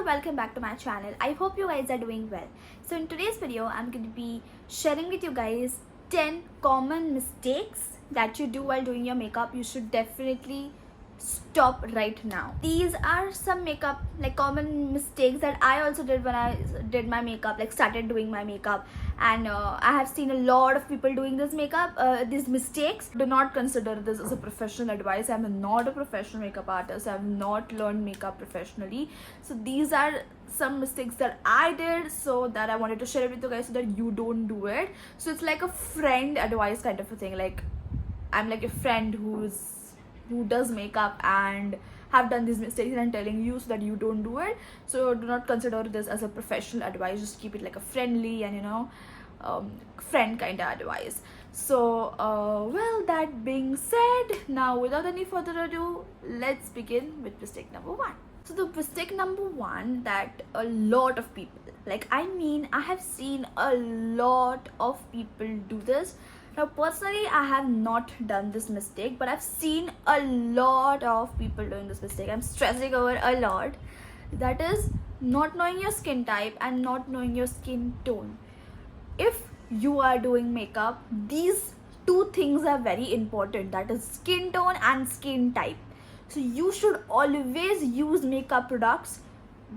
welcome back to my channel. I hope you guys are doing well. So in today's video, I'm going to be sharing with you guys 10 common mistakes that you do while doing your makeup. You should definitely stop right now. These are some makeup common mistakes that I also did when I did my makeup, started doing my makeup, and I have seen a lot of people doing this makeup, these mistakes. Do not consider this as a professional advice. I'm not a professional makeup artist. I have not learned makeup professionally. So these are some mistakes that I did, so that I wanted to share it with you guys so that you don't do it. So it's like a friend advice kind of a thing. I'm like a friend who does makeup and have done these mistakes, and I'm telling you so that you don't do it. So do not consider this as a professional advice. Just keep it like a friendly and friend kind of advice. So well, that being said, now without any further ado, let's begin with mistake number one. So the mistake number one that a lot of people, I have seen a lot of people do this. Now personally, I have not done this mistake, but I've seen a lot of people doing this mistake. I'm stressing over a lot. That is not knowing your skin type and not knowing your skin tone. If you are doing makeup, these two things are very important. That is skin tone and skin type. So you should always use makeup products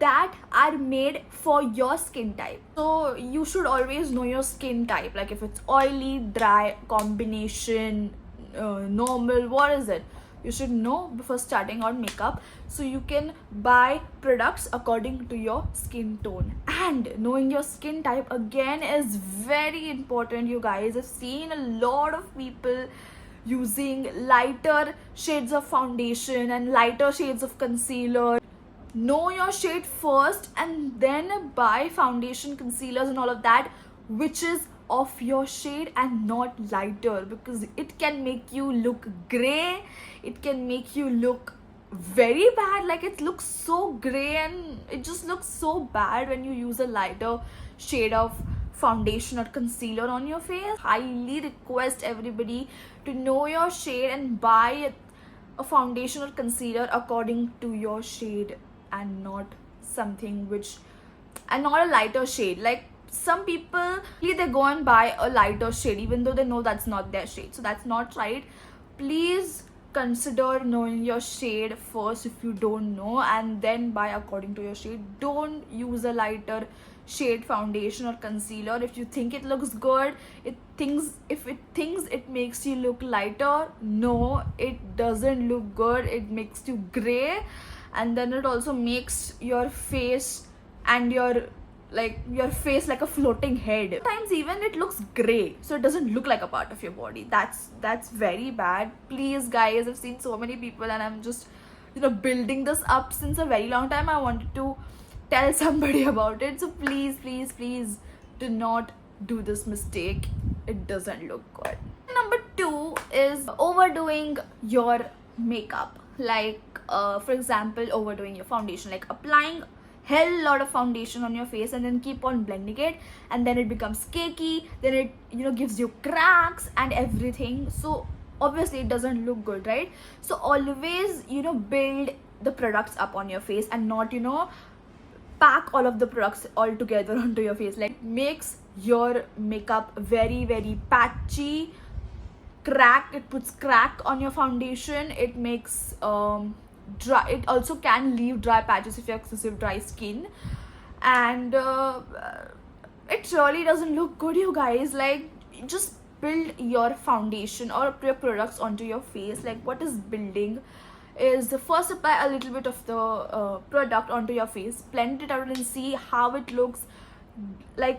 that are made for your skin type. So you should always know your skin type, like if it's oily, dry, combination, normal, what is it? You should know before starting out makeup, so you can buy products according to your skin tone. And knowing your skin type again is very important, you guys. I've seen a lot of people using lighter shades of foundation and lighter shades of concealer. Know your shade first and then buy foundation, concealers and all of that which is of your shade and not lighter, because it can make you look gray. It can make you look very bad. It looks so gray and it just looks so bad when you use a lighter shade of foundation or concealer on your face. Highly request everybody to know your shade and buy a foundation or concealer according to your shade, and not not a lighter shade. Some people, they go and buy a lighter shade even though they know that's not their shade. So that's not right. Please consider knowing your shade first if you don't know, and then buy according to your shade. Don't use a lighter shade foundation or concealer if you think it looks good. If it thinks it makes you look lighter, no, it doesn't look good. It makes you gray, and then it also makes your face and your face like a floating head. Sometimes even it looks gray, so it doesn't look like a part of your body. That's very bad. Please guys, I've seen so many people, and I'm just building this up since a very long time. I wanted to tell somebody about it. So please do not do this mistake. It doesn't look good. Number two is overdoing your makeup. For example, overdoing your foundation, applying hell lot of foundation on your face and then keep on blending it, and then it becomes cakey, then it gives you cracks and everything. So obviously it doesn't look good, right? So always build the products up on your face and not pack all of the products all together onto your face. Makes your makeup very, very patchy. It puts crack on your foundation. It makes dry. It also can leave dry patches if you have excessive dry skin, and it really doesn't look good, you guys. Just build your foundation or your products onto your face. What is building is, the first apply a little bit of the product onto your face, blend it out and see how it looks.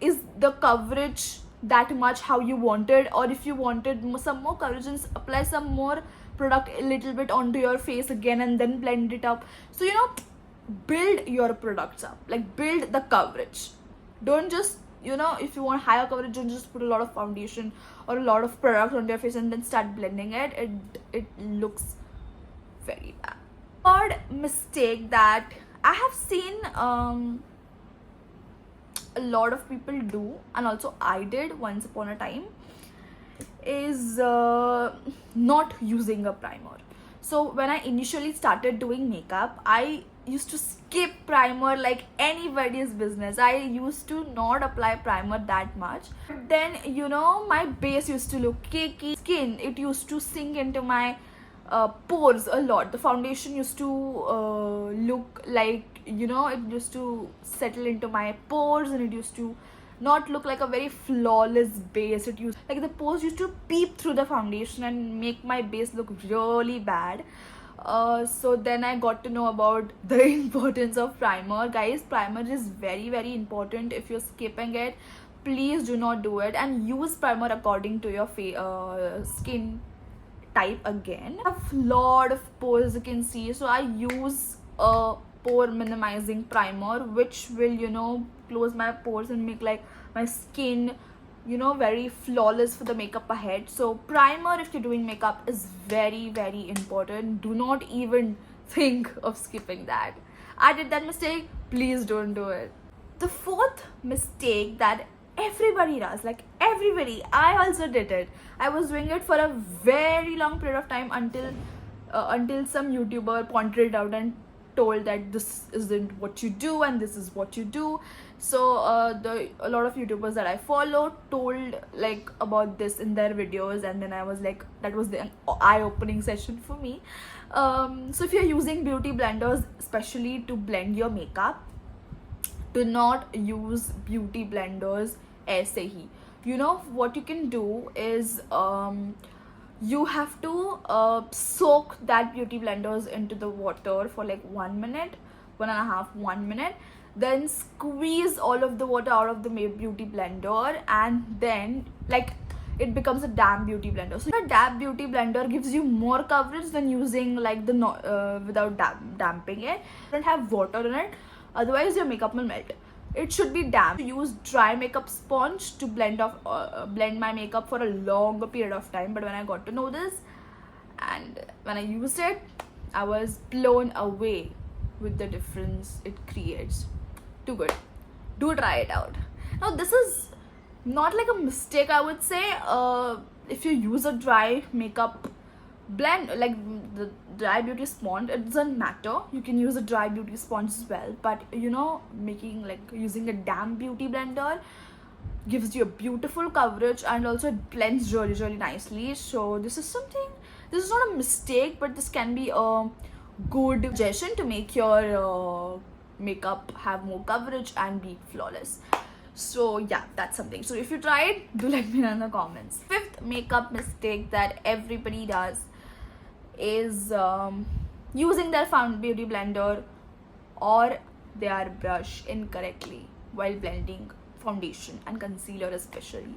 Is the coverage that much how you wanted, or if you wanted some more coverage, and apply some more product a little bit onto your face again and then blend it up. So build your products up, build the coverage. Don't just if you want higher coverage, don't just put a lot of foundation or a lot of product on your face and then start blending it. It looks very bad. Third mistake that I have seen a lot of people do, and also I did once upon a time, is not using a primer. So when I initially started doing makeup, I used to skip primer like anybody's business. I used to not apply primer that much. But then, my base used to look cakey. Skin, it used to sink into my pores a lot. The foundation used to look like, it used to settle into my pores, and it used to not look like a very flawless base. It used like the pores used to peep through the foundation and make my base look really bad. So then I got to know about the importance of primer. Guys, primer is very, very important. If you're skipping it, please do not do it, and use primer according to your skin type. Again, I have a lot of pores, you can see, so I use a pore minimizing primer, which will close my pores and make like my skin very flawless for the makeup ahead. So primer, if you're doing makeup, is very, very important. Do not even think of skipping that. I did that mistake, please don't do it. The fourth mistake that everybody does, like everybody, I also did it. I was doing it for a very long period of time until some YouTuber pointed it out and told that this isn't what you do and this is what you do. So a lot of YouTubers that I follow told like about this in their videos, and then I was like, that was the eye-opening session for me. So if you're using beauty blenders, especially to blend your makeup, do not use beauty blenders aise hi. What you can do is you have to soak that beauty blenders into the water for like 1 minute, 1 minute, then squeeze all of the water out of the beauty blender, and then like it becomes a damp beauty blender. So a damp beauty blender gives you more coverage than using like the without damping it. Don't have water in it, otherwise your makeup will melt. It should be damp. Use dry makeup sponge to blend my makeup for a longer period of time. But when I got to know this, and when I used it, I was blown away with the difference it creates. Too good. Do try it out. Now this is not like a mistake, I would say. If you use a dry makeup blend, like the dry beauty sponge, it doesn't matter. You can use a dry beauty sponge as well, but using a damp beauty blender gives you a beautiful coverage, and also it blends really, really nicely. So this is not a mistake, but this can be a good suggestion to make your makeup have more coverage and be flawless. So yeah, that's something. So if you try it, do let me know in the comments. Fifth makeup mistake that everybody does is using their beauty blender or their brush incorrectly while blending foundation and concealer especially.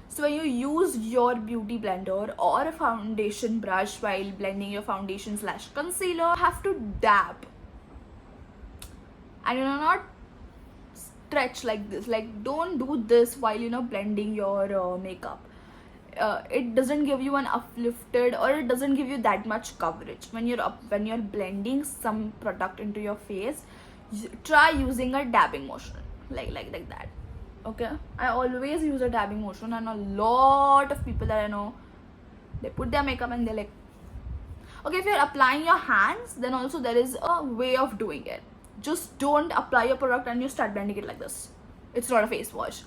So when you use your beauty blender or a foundation brush while blending your foundation / concealer, you have to dab, and not stretch like this. Like, don't do this while blending your makeup. It doesn't give you an uplifted, or it doesn't give you that much coverage. When you're blending some product into your face, try using a dabbing motion, like that. Okay, I always use a dabbing motion, and a lot of people that I know, they put their makeup and they're like, okay, if you're applying your hands, then also there is a way of doing it. Just don't apply your product and you start blending it like this. It's not a face wash.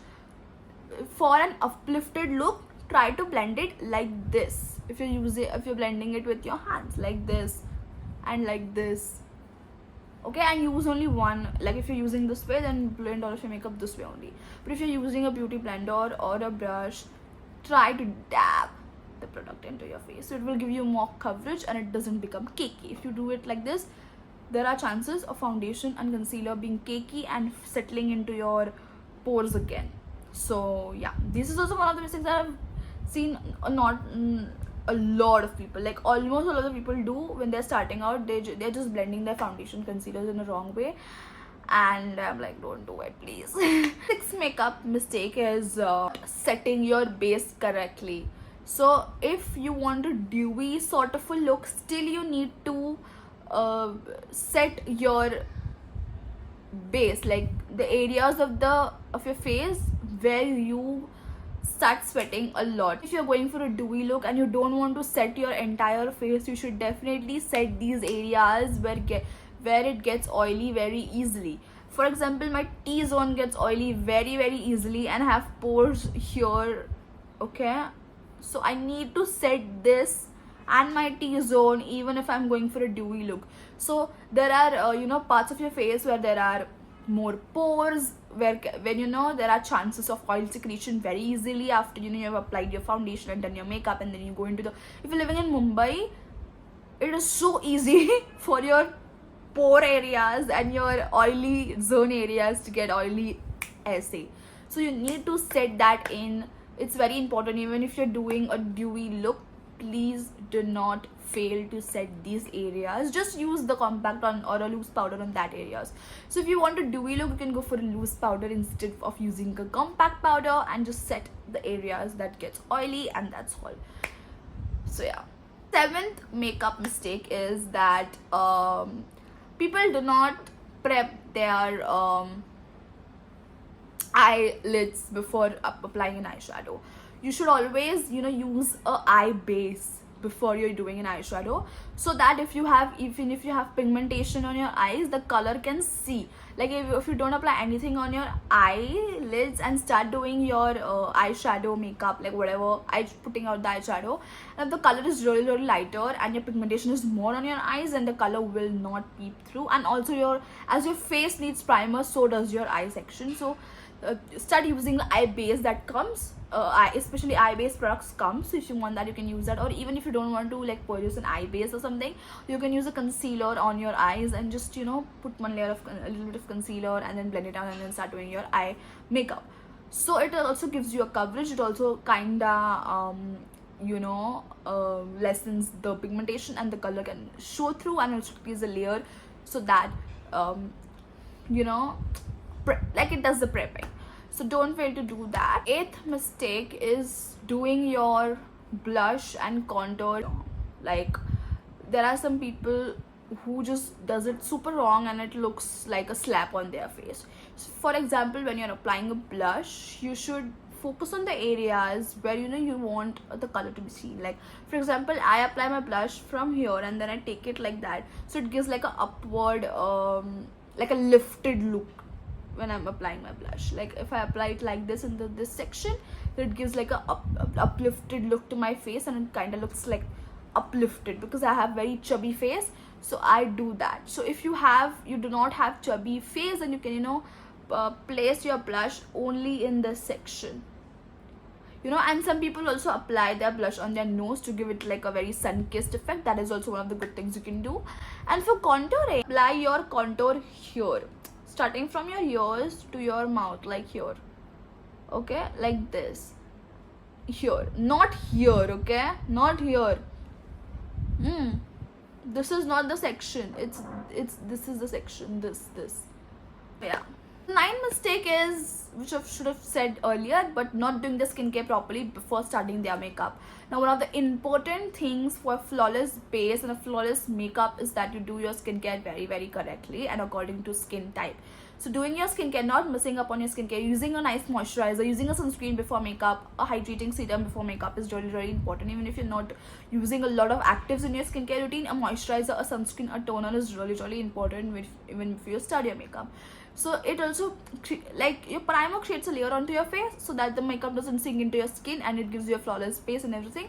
For an uplifted look, try to blend it like this. If you're blending it with your hands, like this and like this. Okay, and use only one. Like if you're using this way, then blend all of your makeup this way only. But if you're using a beauty blender or a brush, try to dab the product into your face. So it will give you more coverage and it doesn't become cakey. If you do it like this, there are chances of foundation and concealer being cakey and settling into your pores again. So yeah, this is also one of the mistakes that I've seen a lot of people, like almost a lot of people do when they're starting out. They're just blending their foundation concealers in the wrong way, and I'm like, don't do it, please. Sixth makeup mistake is setting your base correctly. So if you want a dewy sort of a look, still you need to set your base, like the areas of your face where you start sweating a lot. If you're going for a dewy look and you don't want to set your entire face, you should definitely set these areas where it gets oily very easily. For example, my T-zone gets oily very easily and I have pores here, okay? So I need to set this and my T-zone even if I'm going for a dewy look. So there are parts of your face where there are more pores, when there are chances of oil secretion very easily after you have applied your foundation and done your makeup, and then you go into the, if you're living in Mumbai, it is so easy for your pore areas and your oily zone areas to get oily essay. So you need to set that in. It's very important. Even if you're doing a dewy look, please do not fail to set these areas. Just use the compact on or a loose powder on that areas. So if you want a dewy look, you can go for a loose powder instead of using a compact powder, and just set the areas that gets oily, and that's all. So yeah. 7th makeup mistake is that people do not prep their eyelids before applying an eyeshadow. You should always use a eye base before you're doing an eyeshadow, so that even if you have pigmentation on your eyes, the color can see. Like if you don't apply anything on your eyelids and start doing your eyeshadow makeup, like whatever, putting out the eyeshadow, and if the color is really lighter and your pigmentation is more on your eyes, then the color will not peep through. And also as your face needs primer, so does your eye section. So start using the eye base that comes, especially eye base products come. So if you want that, you can use that. Or even if you don't want to like purchase an eye base or something, you can use a concealer on your eyes and just put one layer of a little bit of concealer and then blend it out and then start doing your eye makeup. So it also gives you a coverage. It also kinda lessens the pigmentation and the color can show through, and also gives a layer so that like it does the prepping. So don't fail to do that. 8th mistake is doing your blush and contour. Like there are some people who just does it super wrong and it looks like a slap on their face. So for example, when you're applying a blush, you should focus on the areas where you want the color to be seen. Like for example, I apply my blush from here and then I take it like that, so it gives like a upward like a lifted look when I'm applying my blush. Like if I apply it like this in this section, it gives like a uplifted look to my face, and it kind of looks like uplifted because I have very chubby face. So I do that. So if you do not have chubby face, then you can place your blush only in this section. And some people also apply their blush on their nose to give it like a very sun-kissed effect. That is also one of the good things you can do. And for contouring, apply your contour here, starting from your ears to your mouth, like here, okay, like this, here, not here, okay, not here. This is not the section, this is the section, this. Yeah. 9th mistake is, which I should have said earlier, but not doing the skincare properly before starting their makeup. Now, one of the important things for a flawless base and a flawless makeup is that you do your skincare very correctly and according to skin type. So doing your skincare, not missing up on your skincare, using a nice moisturizer, using a sunscreen before makeup, a hydrating serum before makeup is really important. Even if you're not using a lot of actives in your skincare routine, a moisturizer, a sunscreen, a toner is really important even if you start your makeup. So it also, like your primer creates a layer onto your face so that the makeup doesn't sink into your skin and it gives you a flawless base and everything.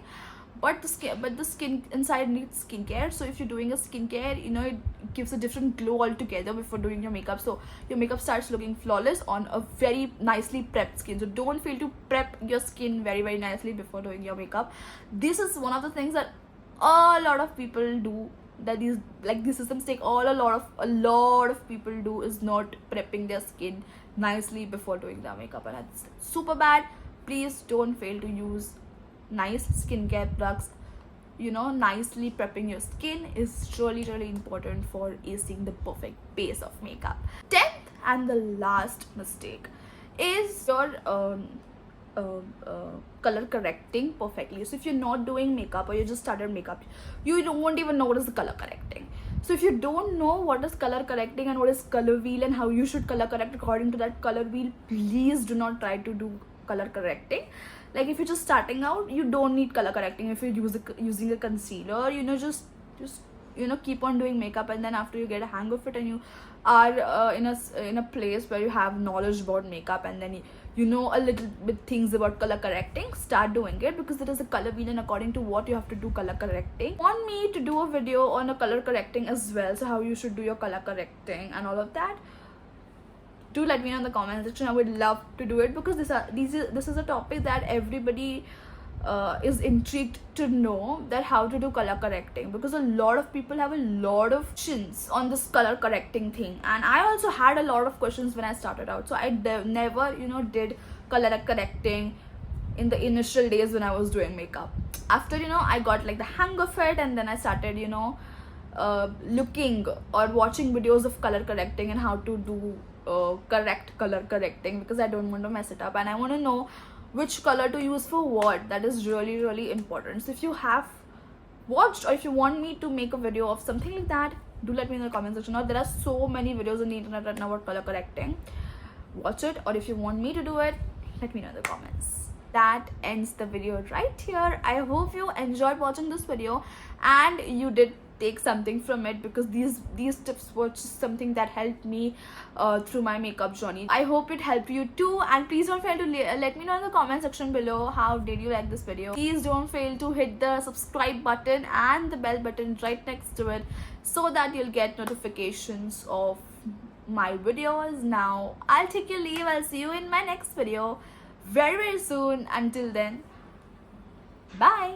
But the skin inside needs skincare. So if you're doing a skincare, it gives a different glow altogether before doing your makeup. So your makeup starts looking flawless on a very nicely prepped skin. So don't fail to prep your skin very nicely before doing your makeup. This is one of the things that a lot of people do. This is the mistake a lot of people do, is not prepping their skin nicely before doing their makeup, and that's super bad. Please don't fail to use nice skincare products. Nicely prepping your skin is really important for acing the perfect base of makeup. 10th and the last mistake is your color correcting perfectly. So if you're not doing makeup or you just started makeup, you won't even know what is the color correcting. So if you don't know what is color correcting and what is color wheel and how you should color correct according to that color wheel, please do not try to do color correcting. Like if you're just starting out, you don't need color correcting. If you're using a concealer, just keep on doing makeup, and then after you get a hang of it and you are in a place where you have knowledge about makeup, and then you know a little bit things about color correcting, start doing it, because there is a color wheel and according to what you have to do color correcting. Want me to do a video on a color correcting as well, so how you should do your color correcting and all of that, do let me know in the comment section. I would love to do it, because this is a topic that everybody is intrigued to know, that how to do color correcting, because a lot of people have a lot of questions on this color correcting thing, and I also had a lot of questions when I started out. So I never did color correcting in the initial days when I was doing makeup. After I got like the hang of it, and then I started looking or watching videos of color correcting and how to do correct color correcting, because I don't want to mess it up and I want to know which color to use for what. That is really, really important. So if you have watched, or if you want me to make a video of something like that, do let me know in the comment section. Now there are so many videos on the internet right now about color correcting. Watch it, or if you want me to do it, let me know in the comments. That ends the video right here. I hope you enjoyed watching this video and you did take something from it, because these tips were just something that helped me through my makeup journey. I hope it helped you too, and please don't fail to let me know in the comment section below how did you like this video. Please don't fail to hit the subscribe button and the bell button right next to it, so that you'll get notifications of my videos. Now I'll take your leave. I'll see you in my next video very, very soon. Until then, bye.